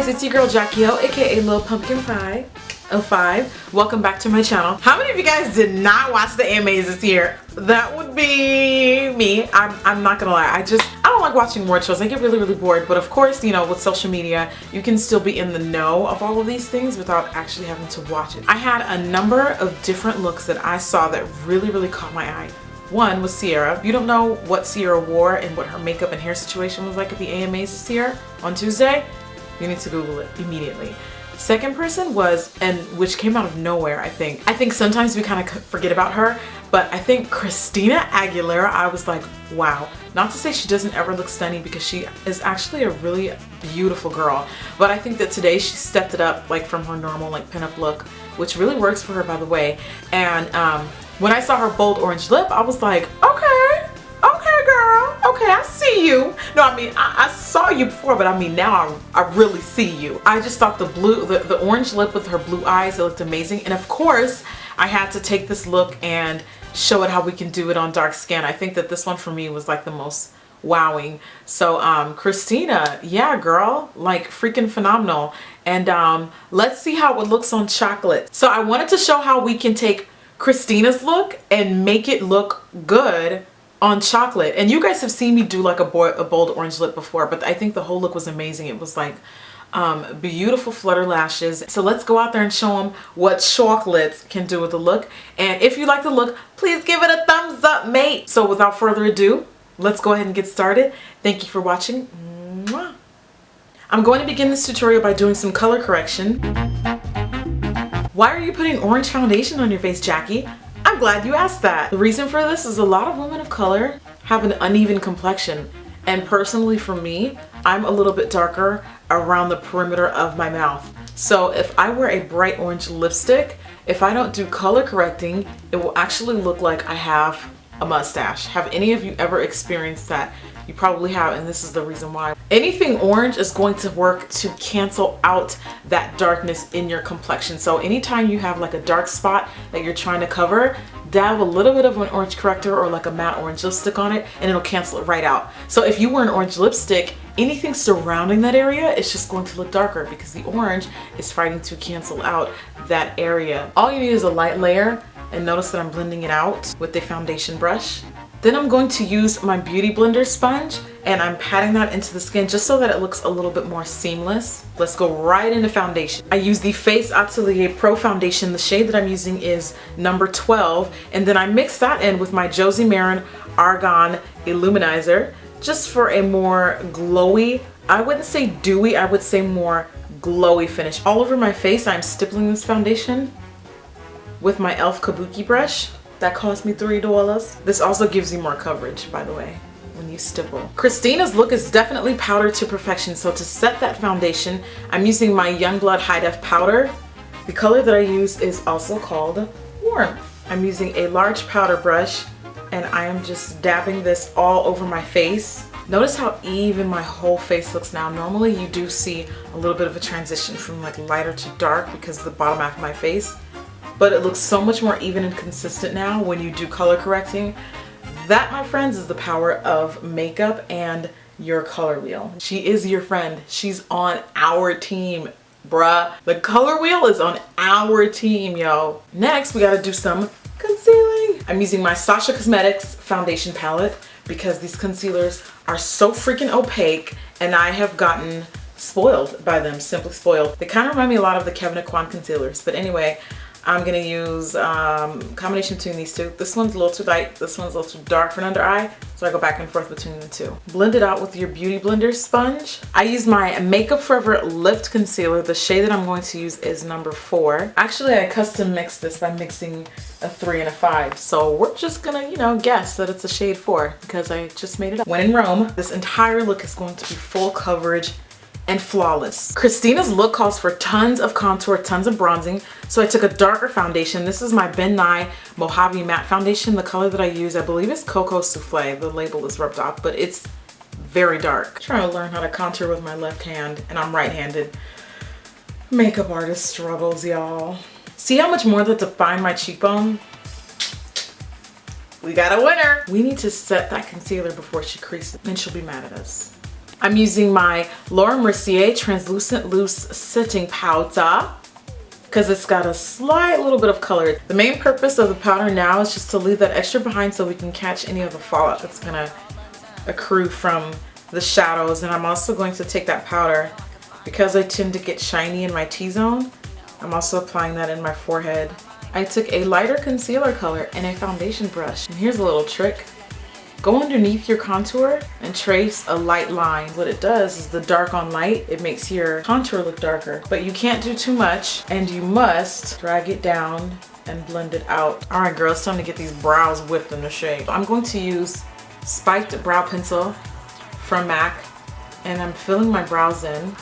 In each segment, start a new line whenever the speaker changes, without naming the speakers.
guys, it's your girl Jackie O, aka Lil Pumpkin Pie 05. Welcome back to my channel. How many of you guys did not watch the AMAs this year? That would be me. I'm not gonna lie. I don't like watching award shows. I get really bored. But of course, you know, with social media, you can still be in the know of all of these things without actually having to watch it. I had a number of different looks that I saw that really caught my eye. One was Sierra. If you don't know what Sierra wore and what her makeup and hair situation was like at the AMAs this year on Tuesday, you need to Google it immediately. Second person was, and which came out of nowhere, I think sometimes we kind of forget about her, but I think Christina Aguilera, I was like, wow. Not to say she doesn't ever look stunning, because she is actually a really beautiful girl, but I think that today she stepped it up, like from her normal like pinup look, which really works for her, by the way. And when I saw her bold orange lip, I was like, okay girl, okay, I see you. No, I mean, I saw you before, but I mean now I really see you. I just thought the orange lip with her blue eyes, it looked amazing. And of course, I had to take this look and show it how we can do it on dark skin. I think that this one for me was like the most wowing. So Christina, yeah girl, like freaking phenomenal. And let's see how it looks on chocolate. So I wanted to show how we can take Christina's look and make it look good on chocolate. And you guys have seen me do like a bold orange lip before, but I think the whole look was amazing. It was like beautiful flutter lashes. So let's go out there and show them what chocolate can do with the look. And if you like the look, please give it a thumbs up, mate. So without further ado, let's go ahead and get started. Thank you for watching. Mwah. I'm going to begin this tutorial by doing some color correction. Why are you putting orange foundation on your face, Jackie? I'm glad you asked that. The reason for this is a lot of women of color have an uneven complexion. And personally for me, I'm a little bit darker around the perimeter of my mouth. So if I wear a bright orange lipstick, if I don't do color correcting, it will actually look like I have a mustache. Have any of you ever experienced that? You probably have, and this is the reason why. Anything orange is going to work to cancel out that darkness in your complexion. So anytime you have like a dark spot that you're trying to cover, dab a little bit of an orange corrector or like a matte orange lipstick on it, and it'll cancel it right out. So if you wear an orange lipstick, anything surrounding that area is just going to look darker because the orange is fighting to cancel out that area. All you need is a light layer, and notice that I'm blending it out with the foundation brush. Then I'm going to use my Beauty Blender sponge, and I'm patting that into the skin just so that it looks a little bit more seamless. Let's go right into foundation. I use the Face Atelier Pro Foundation. The shade that I'm using is number 12, and then I mix that in with my Josie Maran Argan Illuminizer just for a more glowy, I wouldn't say dewy, I would say more glowy finish. All over my face, I'm stippling this foundation with my e.l.f. Kabuki brush. That cost me $3. This also gives you more coverage, by the way, when you stipple. Christina's look is definitely powdered to perfection. So to set that foundation, I'm using my Youngblood High Def powder. The color that I use is also called Warmth. I'm using a large powder brush, and I am just dabbing this all over my face. Notice how even my whole face looks now. Normally you do see a little bit of a transition from like lighter to dark because of the bottom half of my face. But it looks so much more even and consistent now when you do color correcting. That, my friends, is the power of makeup and your color wheel. She is your friend. She's on our team, bruh. The color wheel is on our team, yo. Next, we gotta do some concealing. I'm using my Sasha Cosmetics foundation palette because these concealers are so freaking opaque, and I have gotten spoiled by them, simply spoiled. They kind of remind me a lot of the Kevyn Aucoin concealers, but anyway, I'm gonna use combination between these two. This one's a little too light, this one's a little too dark for an under eye, so I go back and forth between the two. Blend it out with your Beauty Blender sponge. I use my Makeup Forever Lift Concealer. The shade that I'm going to use is number 4. Actually, I custom mixed this by mixing a 3 and a 5. So we're just gonna, you know, guess that it's a shade 4 because I just made it up. When in Rome, this entire look is going to be full coverage and flawless. Christina's look calls for tons of contour, tons of bronzing, so I took a darker foundation. This is my Ben Nye Mojave Matte Foundation. The color that I use, I believe, is Cocoa Souffle. The label is rubbed off, but it's very dark. I'm trying to learn how to contour with my left hand, and I'm right-handed. Makeup artist struggles, y'all. See how much more that defined my cheekbone? We got a winner. We need to set that concealer before she creases, then she'll be mad at us. I'm using my Laura Mercier Translucent Loose Setting Powder because it's got a slight little bit of color. The main purpose of the powder now is just to leave that extra behind so we can catch any of the fallout that's gonna accrue from the shadows. And I'm also going to take that powder, because I tend to get shiny in my T-zone, I'm also applying that in my forehead. I took a lighter concealer color and a foundation brush. And here's a little trick. Go underneath your contour and trace a light line. What it does is the dark on light, it makes your contour look darker. But you can't do too much, and you must drag it down and blend it out. All right, girls, time to get these brows whipped into shape. I'm going to use Spiked Brow Pencil from MAC, and I'm filling my brows in.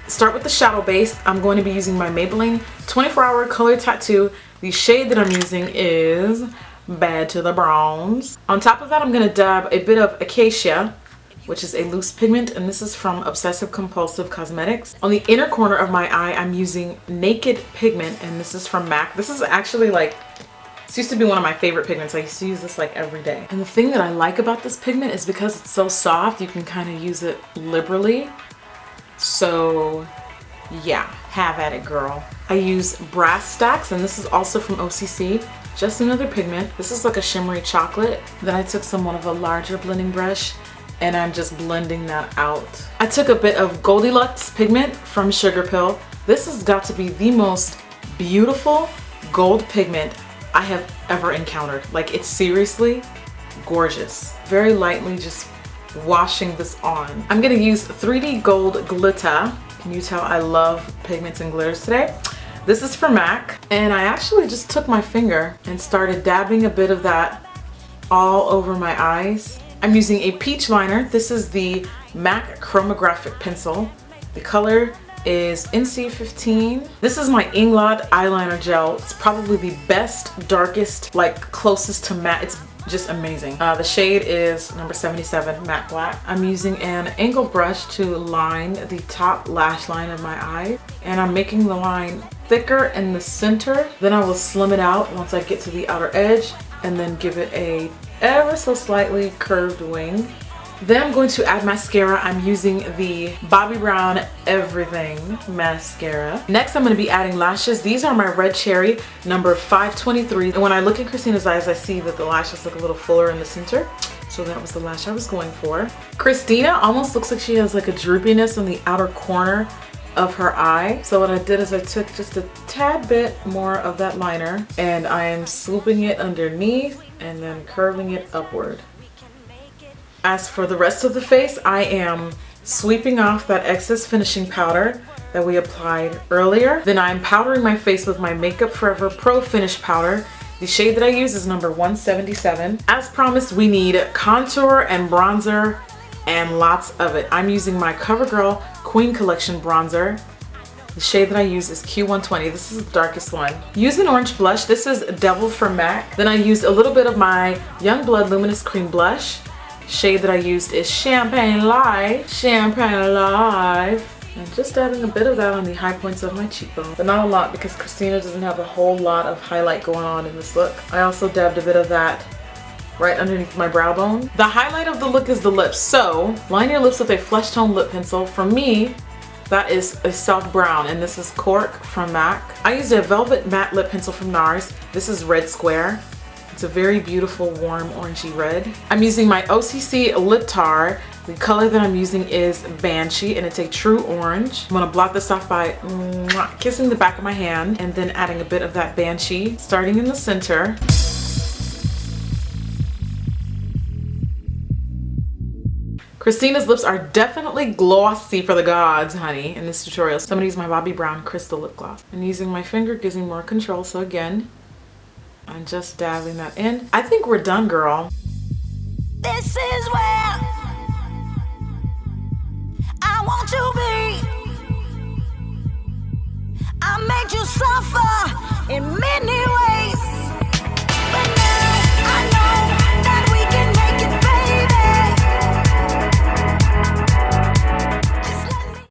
Start with the shadow base. I'm going to be using my Maybelline 24-Hour Color Tattoo. The shade that I'm using is Bad to the Bronze. On top of that, I'm going to dab a bit of Acacia, which is a loose pigment, and this is from Obsessive Compulsive Cosmetics. On the inner corner of my eye, I'm using Naked Pigment, and this is from MAC. This is actually like, this used to be one of my favorite pigments. I used to use this like every day. And the thing that I like about this pigment is because it's so soft, you can kind of use it liberally. So yeah, have at it, girl. I use Brass Stacks, and this is also from OCC. Just another pigment. This is like a shimmery chocolate. Then I took some of a larger blending brush, and I'm just blending that out. I took a bit of Goldilocks pigment from Sugar Pill. This has got to be the most beautiful gold pigment I have ever encountered. Like, it's seriously gorgeous. Very lightly just washing this on. I'm gonna use 3D Gold Glitter. Can you tell I love pigments and glitters today? This is from MAC, and I actually just took my finger and started dabbing a bit of that all over my eyes. I'm using a peach liner. This is the MAC Chromographic Pencil. The color is NC15. This is my Inglot eyeliner gel. It's probably the best, darkest, like closest to matte. It's just amazing. The shade is number 77, Matte Black. I'm using an angle brush to line the top lash line of my eye, and I'm making the line thicker in the center. Then I will slim it out once I get to the outer edge, and then give it a ever so slightly curved wing. Then I'm going to add mascara. I'm using the Bobbi Brown Everything mascara. Next, I'm going to be adding lashes. These are my Red Cherry number 523. And when I look in Christina's eyes, I see that the lashes look a little fuller in the center. So that was the lash I was going for. Christina almost looks like she has like a droopiness on the outer corner of her eye. So what I did is I took just a tad bit more of that liner, and I am swooping it underneath and then curving it upward. As for the rest of the face, I am sweeping off that excess finishing powder that we applied earlier. Then I'm powdering my face with my Makeup Forever Pro Finish Powder. The shade that I use is number 177. As promised, we need contour and bronzer, and lots of it. I'm using my CoverGirl Queen Collection bronzer. The shade that I use is Q120. This is the darkest one. Use an orange blush. This is Devil from MAC. Then I used a little bit of my Youngblood Luminous Cream Blush. Shade that I used is Champagne Life. Champagne Life. And just adding a bit of that on the high points of my cheekbone. But not a lot, because Christina doesn't have a whole lot of highlight going on in this look. I also dabbed a bit of that right underneath my brow bone. The highlight of the look is the lips. So line your lips with a flesh tone lip pencil. For me, that is a soft brown, and this is Cork from MAC. I used a Velvet Matte Lip Pencil from NARS. This is Red Square. It's a very beautiful warm orangey red. I'm using my OCC Lip Tar. The color that I'm using is Banshee, and it's a true orange. I'm gonna blot this off by kissing the back of my hand and then adding a bit of that Banshee, starting in the center. Christina's lips are definitely glossy for the gods, honey, in this tutorial. So I'm gonna use my Bobbi Brown Crystal Lip Gloss. And using my finger gives me more control, so again, I'm just dabbing that in. I think we're done, girl.
This is where I want to be. I made you suffer in many ways.